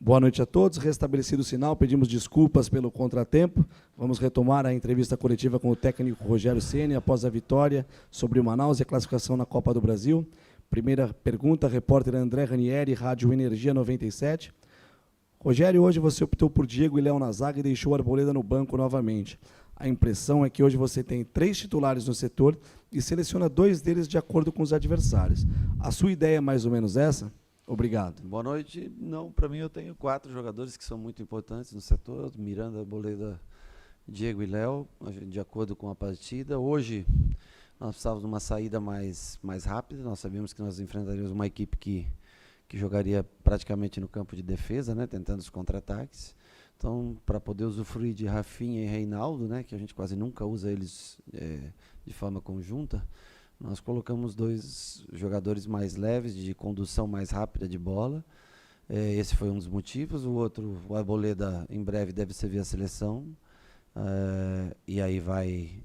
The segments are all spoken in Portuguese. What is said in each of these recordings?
Boa noite a todos. Restabelecido o sinal, pedimos desculpas pelo contratempo. Vamos retomar a entrevista coletiva com o técnico Rogério Ceni após a vitória sobre o Manaus e a classificação na Copa do Brasil. Primeira pergunta, repórter André Ranieri, Rádio Energia 97. Rogério, hoje você optou por Diego e Léo na zaga e deixou Arboleda no banco novamente. A impressão é que hoje você tem 3 titulares no setor e seleciona 2 deles de acordo com os adversários. A sua ideia é mais ou menos essa? Obrigado. Boa noite. Não, para mim eu tenho 4 jogadores que são muito importantes no setor, Miranda, Arboleda, Diego e Léo, de acordo com a partida. Hoje nós precisávamos de uma saída mais rápida, nós sabíamos que nós enfrentaríamos uma equipe que jogaria praticamente no campo de defesa, né, tentando os contra-ataques. Então, para poder usufruir de Rafinha e Reinaldo, né, que a gente quase nunca usa eles de forma conjunta, nós colocamos 2 jogadores mais leves, de condução mais rápida de bola. Esse foi um dos motivos. O outro, o Arboleda, em breve deve servir a seleção. E aí vai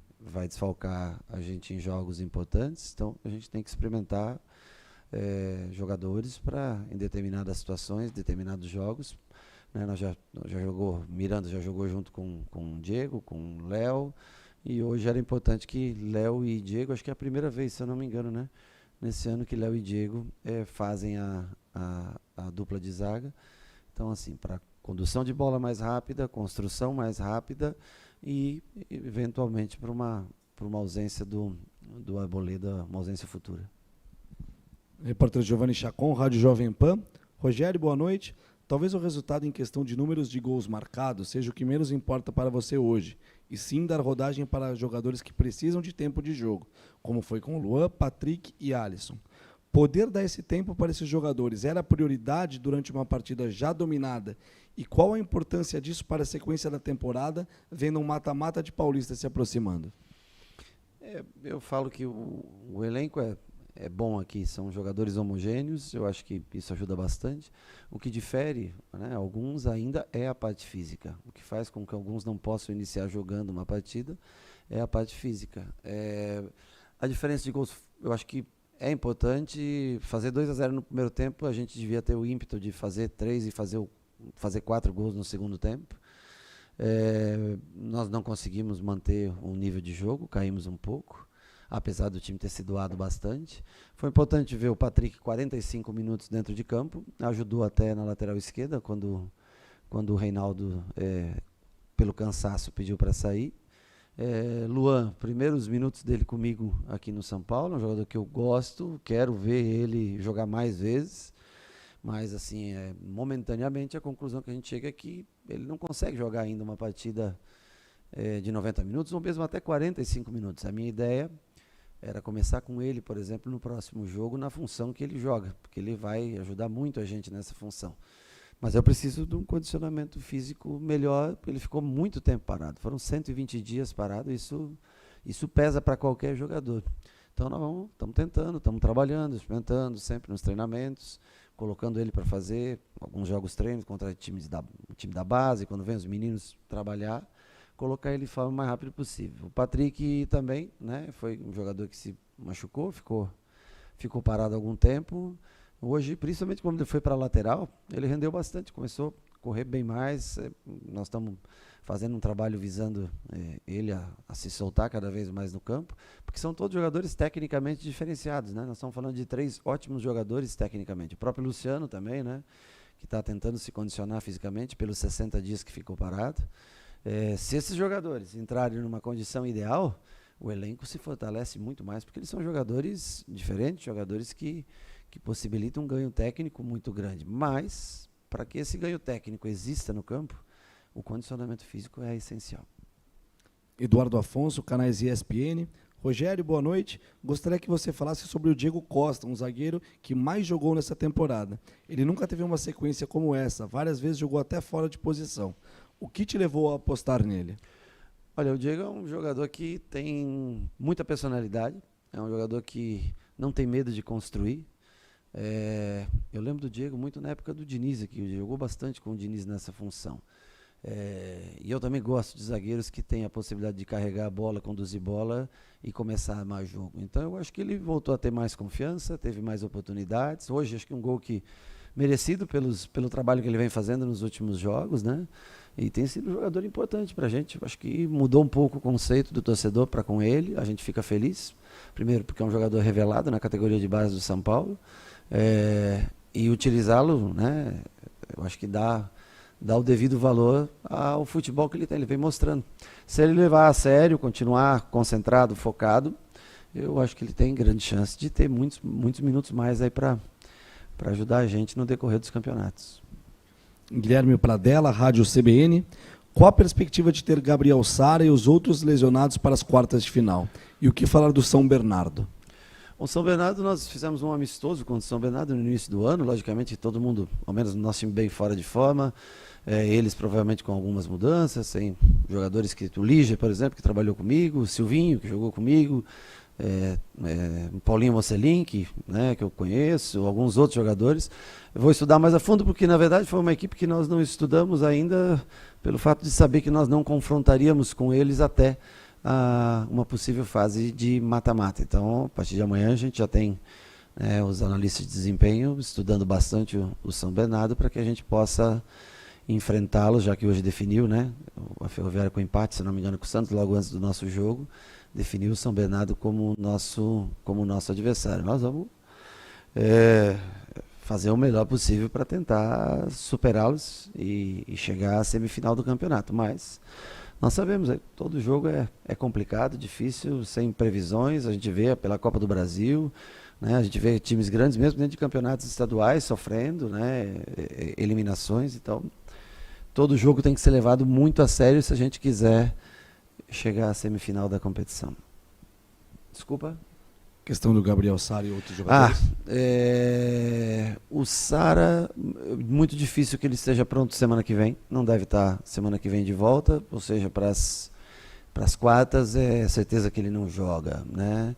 desfalcar a gente em jogos importantes. Então, a gente tem que experimentar jogadores para, em determinadas situações, determinados jogos. Né, nós já jogou, Miranda já jogou junto com o Diego, com o Léo. E hoje era importante que Léo e Diego, acho que é a primeira vez, se eu não me engano, né? Nesse ano que Léo e Diego fazem a dupla de zaga. Então, assim, para condução de bola mais rápida, construção mais rápida e, eventualmente, para uma ausência do Arboleda, uma ausência futura. Repórter Giovanni Chacon, Rádio Jovem Pan. Rogério, boa noite. Talvez o resultado em questão de números de gols marcados seja o que menos importa para você hoje, e sim dar rodagem para jogadores que precisam de tempo de jogo, como foi com Luan, Patrick e Alisson. Poder dar esse tempo para esses jogadores era a prioridade durante uma partida já dominada? E qual a importância disso para a sequência da temporada, vendo um mata-mata de Paulista se aproximando? Eu falo que o elenco é bom aqui, são jogadores homogêneos, eu acho que isso ajuda bastante. O que difere, né, alguns ainda é a parte física. O que faz com que alguns não possam iniciar jogando uma partida é a parte física. A diferença de gols, eu acho que é importante. Fazer 2-0 no primeiro tempo, a gente devia ter o ímpeto de fazer 3 e fazer 4 gols no segundo tempo. Nós não conseguimos manter um nível de jogo, caímos um pouco, apesar do time ter se doado bastante. Foi importante ver o Patrick 45 minutos dentro de campo, ajudou até na lateral esquerda, quando o Reinaldo, pelo cansaço, pediu para sair. Luan, primeiros minutos dele comigo aqui no São Paulo, um jogador que eu gosto, quero ver ele jogar mais vezes, mas assim, momentaneamente a conclusão que a gente chega é que ele não consegue jogar ainda uma partida de 90 minutos, ou mesmo até 45 minutos. A minha ideia era começar com ele, por exemplo, no próximo jogo, na função que ele joga, porque ele vai ajudar muito a gente nessa função. Mas eu preciso de um condicionamento físico melhor, porque ele ficou muito tempo parado. Foram 120 dias parado, isso pesa para qualquer jogador. Então nós estamos tentando, estamos trabalhando, experimentando sempre nos treinamentos, colocando ele para fazer alguns jogos treinos contra o time da base, quando vem os meninos trabalhar, colocar ele de forma mais rápida possível. O Patrick também, né, foi um jogador que se machucou, ficou parado algum tempo. Hoje, principalmente quando ele foi para a lateral, ele rendeu bastante, começou a correr bem mais. Nós estamos fazendo um trabalho visando ele a se soltar cada vez mais no campo, porque são todos jogadores tecnicamente diferenciados, né? Nós estamos falando de 3 ótimos jogadores tecnicamente. O próprio Luciano também, né, que está tentando se condicionar fisicamente pelos 60 dias que ficou parado. Se esses jogadores entrarem numa condição ideal, o elenco se fortalece muito mais, porque eles são jogadores diferentes, jogadores que possibilitam um ganho técnico muito grande. Mas, para que esse ganho técnico exista no campo, o condicionamento físico é essencial. Eduardo Afonso, canais ESPN. Rogério, boa noite. Gostaria que você falasse sobre o Diego Costa, um zagueiro que mais jogou nessa temporada. Ele nunca teve uma sequência como essa, várias vezes jogou até fora de posição. O que te levou a apostar nele? Olha, o Diego é um jogador que tem muita personalidade, é um jogador que não tem medo de construir. Eu lembro do Diego muito na época do Diniz aqui, ele jogou bastante com o Diniz nessa função. E eu também gosto de zagueiros que têm a possibilidade de carregar a bola, conduzir bola e começar a armar jogo. Então eu acho que ele voltou a ter mais confiança, teve mais oportunidades. Hoje acho que um gol que merecido pelo trabalho que ele vem fazendo nos últimos jogos, né? E tem sido um jogador importante para a gente. Acho que mudou um pouco o conceito do torcedor para com ele. A gente fica feliz. Primeiro, porque é um jogador revelado na categoria de base do São Paulo. E utilizá-lo, né? Eu acho que dá o devido valor ao futebol que ele tem. Ele vem mostrando. Se ele levar a sério, continuar concentrado, focado, eu acho que ele tem grande chance de ter muitos minutos mais aí para ajudar a gente no decorrer dos campeonatos. Guilherme Pradella, Rádio CBN. Qual a perspectiva de ter Gabriel Sara e os outros lesionados para as quartas de final? E o que falar do São Bernardo? O São Bernardo, nós fizemos um amistoso contra o São Bernardo no início do ano. Logicamente, todo mundo, ao menos no nosso time, bem fora de forma. Eles provavelmente com algumas mudanças. Tem jogadores que, o Lígia, por exemplo, que trabalhou comigo. O Silvinho, que jogou comigo. O Paulinho Mocelin, que eu conheço, alguns outros jogadores. Eu vou estudar mais a fundo porque, na verdade, foi uma equipe que nós não estudamos ainda pelo fato de saber que nós não confrontaríamos com eles até uma possível fase de mata-mata. Então, a partir de amanhã, a gente já tem os analistas de desempenho estudando bastante o São Bernardo para que a gente possa enfrentá-los, já que hoje definiu, né? A Ferroviária com empate, se não me engano, com o Santos, logo antes do nosso jogo. Definiu o São Bernardo como nosso adversário. Nós vamos fazer o melhor possível para tentar superá-los e chegar à semifinal do campeonato. Mas nós sabemos, todo jogo é complicado, difícil, sem previsões. A gente vê pela Copa do Brasil, né, a gente vê times grandes, mesmo dentro de campeonatos estaduais, sofrendo, né, eliminações. Então, todo jogo tem que ser levado muito a sério se a gente quiser chegar à semifinal da competição. Desculpa? Questão do Gabriel Sara e outros jogadores. O Sara, muito difícil que ele esteja pronto semana que vem. Não deve estar semana que vem de volta, ou seja, para as quartas é certeza que ele não joga, né?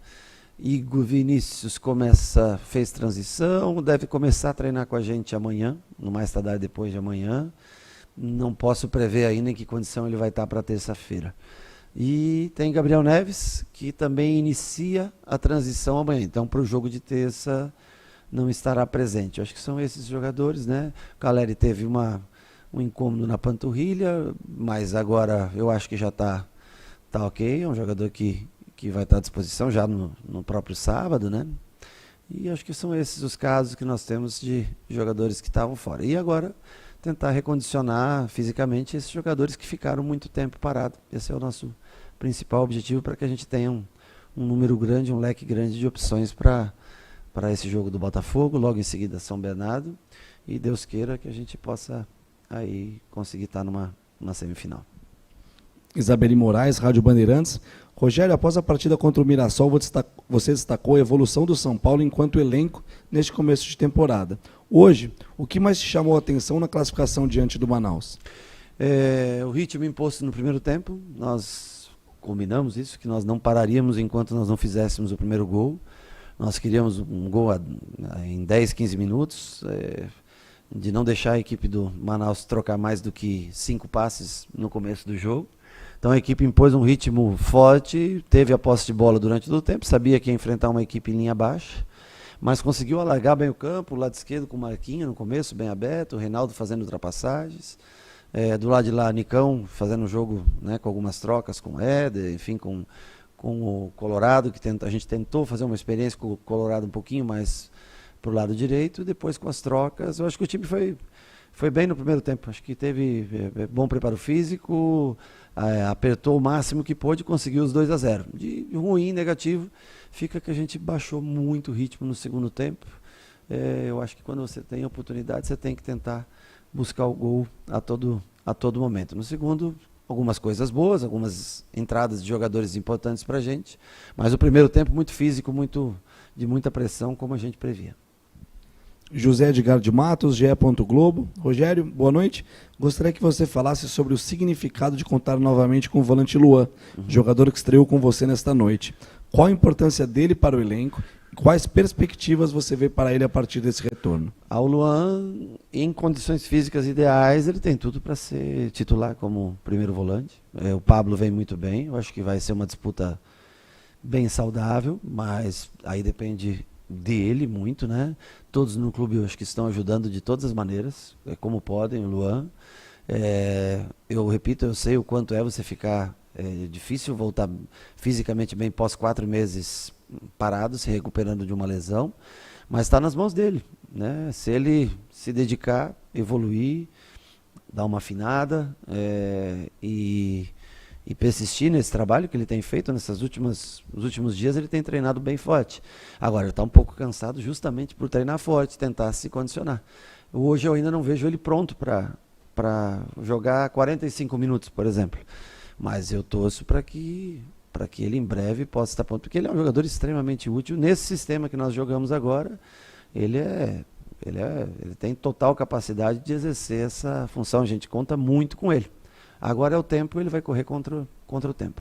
Igor Vinícius fez transição, deve começar a treinar com a gente amanhã, no mais tardar depois de amanhã. Não posso prever ainda em que condição ele vai estar para terça-feira. E tem Gabriel Neves, que também inicia a transição amanhã. Então, para o jogo de terça, não estará presente. Eu acho que são esses jogadores, né? O Caleri teve um incômodo na panturrilha, mas agora eu acho que já está ok. É um jogador que vai estar à disposição já no próprio sábado, né? E acho que são esses os casos que nós temos de jogadores que estavam fora. E agora tentar recondicionar fisicamente esses jogadores que ficaram muito tempo parados. Esse é o nosso principal objetivo para que a gente tenha um número grande, um leque grande de opções para esse jogo do Botafogo, logo em seguida São Bernardo, e Deus queira que a gente possa aí conseguir estar numa semifinal. Isabeli Moraes, Rádio Bandeirantes. Rogério, após a partida contra o Mirassol, você destacou a evolução do São Paulo enquanto elenco neste começo de temporada. Hoje, o que mais te chamou a atenção na classificação diante do Manaus? O ritmo imposto no primeiro tempo. Nós combinamos isso, que nós não pararíamos enquanto nós não fizéssemos o primeiro gol. Nós queríamos um gol em 10, 15 minutos, de não deixar a equipe do Manaus trocar mais do que 5 passes no começo do jogo. Então a equipe impôs um ritmo forte, teve a posse de bola durante todo o tempo, sabia que ia enfrentar uma equipe em linha baixa, mas conseguiu alargar bem o campo, o lado esquerdo com o Marquinhos no começo, bem aberto, o Reinaldo fazendo ultrapassagens, do lado de lá, Nicão fazendo um jogo, né, com algumas trocas com o Éder, enfim, com o Colorado, que a gente tentou fazer uma experiência com o Colorado um pouquinho mais para o lado direito, e depois com as trocas, eu acho que o time foi bem no primeiro tempo, acho que teve bom preparo físico, apertou o máximo que pôde e conseguiu os 2-0. De ruim, negativo, fica que a gente baixou muito o ritmo no segundo tempo. Eu acho que quando você tem a oportunidade, você tem que tentar buscar o gol a todo momento. No segundo, algumas coisas boas, algumas entradas de jogadores importantes para a gente, mas o primeiro tempo muito físico, de muita pressão, como a gente previa. José Edgar de Matos, GE. Globo. Rogério, boa noite. Gostaria que você falasse sobre o significado de contar novamente com o volante Luan, jogador que estreou com você nesta noite. Qual a importância dele para o elenco? Quais perspectivas você vê para ele a partir desse retorno? O Luan, em condições físicas ideais, ele tem tudo para ser titular como primeiro volante. O Pablo vem muito bem, eu acho que vai ser uma disputa bem saudável, mas aí depende dele muito, né? Todos no clube eu acho que estão ajudando de todas as maneiras, como podem, o Luan. Eu repito, eu sei o quanto é você ficar difícil voltar fisicamente bem pós 4 meses parado, se recuperando de uma lesão, mas está nas mãos dele, né? Se ele se dedicar, evoluir, dar uma afinada e persistir nesse trabalho que ele tem feito nos últimos dias, ele tem treinado bem forte. Agora, ele está um pouco cansado justamente por treinar forte, tentar se condicionar. Hoje eu ainda não vejo ele pronto para jogar 45 minutos, por exemplo. Mas eu torço para que ele em breve possa estar pronto, porque ele é um jogador extremamente útil. Nesse sistema que nós jogamos agora, ele tem total capacidade de exercer essa função. A gente conta muito com ele. Agora é o tempo, ele vai correr contra o tempo.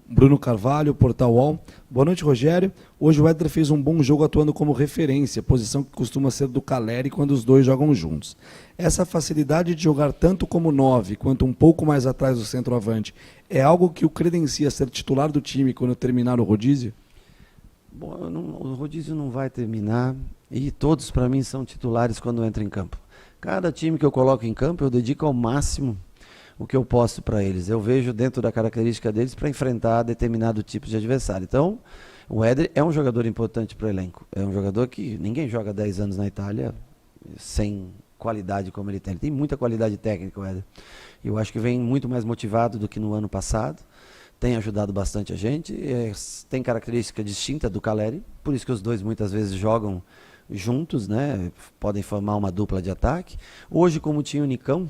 Bruno Carvalho, Portal UOL. Boa noite, Rogério. Hoje o Éder fez um bom jogo atuando como referência, posição que costuma ser do Caleri quando os dois jogam juntos. Essa facilidade de jogar tanto como 9, quanto um pouco mais atrás do centroavante, é algo que o credencia ser titular do time quando terminar o rodízio? Bom, o rodízio não vai terminar e todos, para mim, são titulares quando entram em campo. Cada time que eu coloco em campo, eu dedico ao máximo o que eu posso para eles. Eu vejo dentro da característica deles para enfrentar determinado tipo de adversário. Então, o Éder é um jogador importante para o elenco. É um jogador que ninguém joga 10 anos na Itália sem qualidade como ele tem. Ele tem muita qualidade técnica, o Éder. Eu acho que vem muito mais motivado do que no ano passado. Tem ajudado bastante a gente. Tem característica distinta do Caleri. Por isso que os dois muitas vezes jogam juntos, né? Podem formar uma dupla de ataque. Hoje, como tinha o Nicão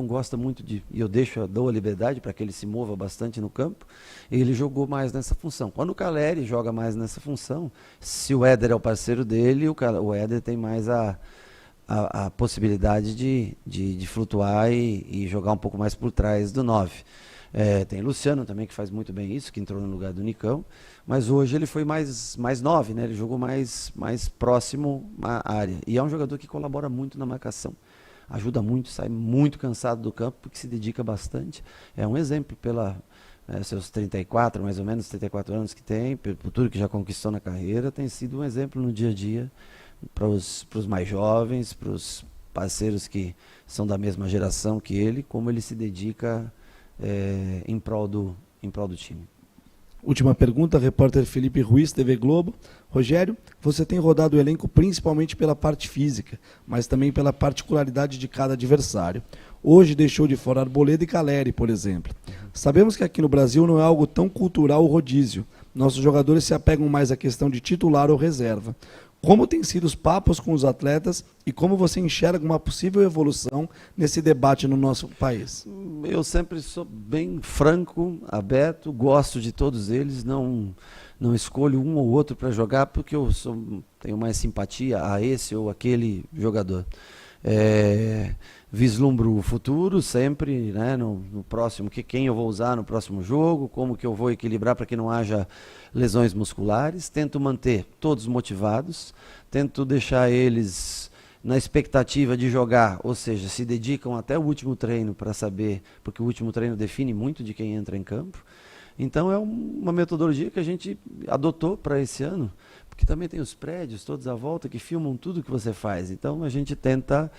gosta muito e eu dou a liberdade para que ele se mova bastante no campo, ele jogou mais nessa função. Quando o Caleri joga mais nessa função, se o Éder é o parceiro dele, o Éder tem mais a possibilidade de flutuar e jogar um pouco mais por trás do 9. Tem Luciano também, que faz muito bem isso, que entrou no lugar do Nicão. Mas hoje ele foi mais 9, né? Ele jogou mais próximo à área. E é um jogador que colabora muito na marcação. Ajuda muito, sai muito cansado do campo, porque se dedica bastante. É um exemplo seus 34, mais ou menos, 34 anos que tem, por tudo que já conquistou na carreira, tem sido um exemplo no dia a dia para os mais jovens, para os parceiros que são da mesma geração que ele, como ele se dedica em prol do time. Última pergunta, repórter Felipe Ruiz, TV Globo. Rogério, você tem rodado o elenco principalmente pela parte física, mas também pela particularidade de cada adversário. Hoje deixou de fora Arboleda e Caleri, por exemplo. Sabemos que aqui no Brasil não é algo tão cultural o rodízio. Nossos jogadores se apegam mais à questão de titular ou reserva. Como têm sido os papos com os atletas e como você enxerga uma possível evolução nesse debate no nosso país? Eu sempre sou bem franco, aberto, gosto de todos eles, não escolho um ou outro para jogar porque eu tenho mais simpatia a esse ou aquele jogador. Vislumbro o futuro sempre, né, no próximo, quem eu vou usar no próximo jogo, como que eu vou equilibrar para que não haja lesões musculares. Tento manter todos motivados, tento deixar eles na expectativa de jogar, ou seja, se dedicam até o último treino para saber, porque o último treino define muito de quem entra em campo. Então é uma metodologia que a gente adotou para esse ano, porque também tem os prédios todos à volta que filmam tudo que você faz. Então a gente tenta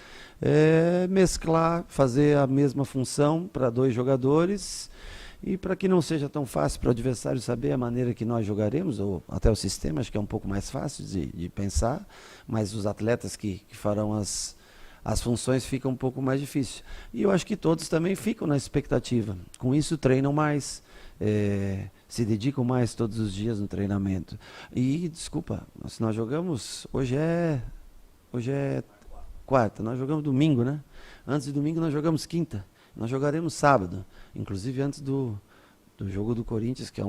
mesclar, fazer a mesma função para 2 jogadores e para que não seja tão fácil para o adversário saber a maneira que nós jogaremos, ou até o sistema, acho que é um pouco mais fácil de pensar, mas os atletas que farão as funções ficam um pouco mais difícil. E eu acho que todos também ficam na expectativa. Com isso treinam mais, se dedicam mais todos os dias no treinamento. E, desculpa, nós jogamos, hoje é quarta, nós jogamos domingo, né? Antes de domingo nós jogamos quinta, nós jogaremos sábado, inclusive antes do jogo do Corinthians, que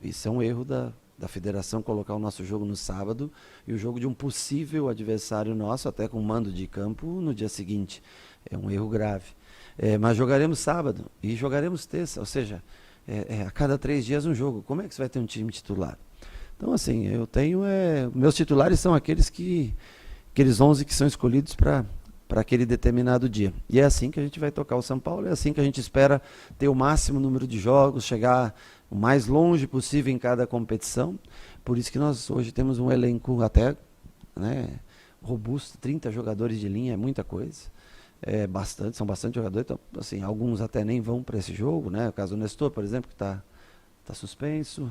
isso é um erro da federação colocar o nosso jogo no sábado e o jogo de um possível adversário nosso, até com mando de campo, no dia seguinte. É um erro grave. Mas jogaremos sábado e jogaremos terça, ou seja, a cada 3 dias um jogo. Como é que você vai ter um time titular? Então, assim, eu tenho... meus titulares são aqueles 11 que são escolhidos para aquele determinado dia. E é assim que a gente vai tocar o São Paulo, é assim que a gente espera ter o máximo número de jogos, chegar o mais longe possível em cada competição. Por isso que nós hoje temos um elenco, até né, robusta, 30 jogadores de linha é muita coisa. São bastante jogadores, então, assim, alguns até nem vão para esse jogo, né? O caso do Nestor, por exemplo, que está suspenso,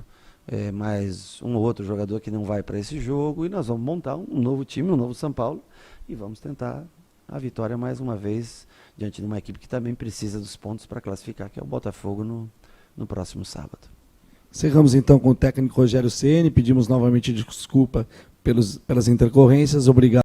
mais um ou outro jogador que não vai para esse jogo, e nós vamos montar um novo time, um novo São Paulo, e vamos tentar a vitória mais uma vez, diante de uma equipe que também precisa dos pontos para classificar, que é o Botafogo no próximo sábado. Encerramos então com o técnico Rogério Ceni, pedimos novamente desculpa pelas intercorrências, obrigado.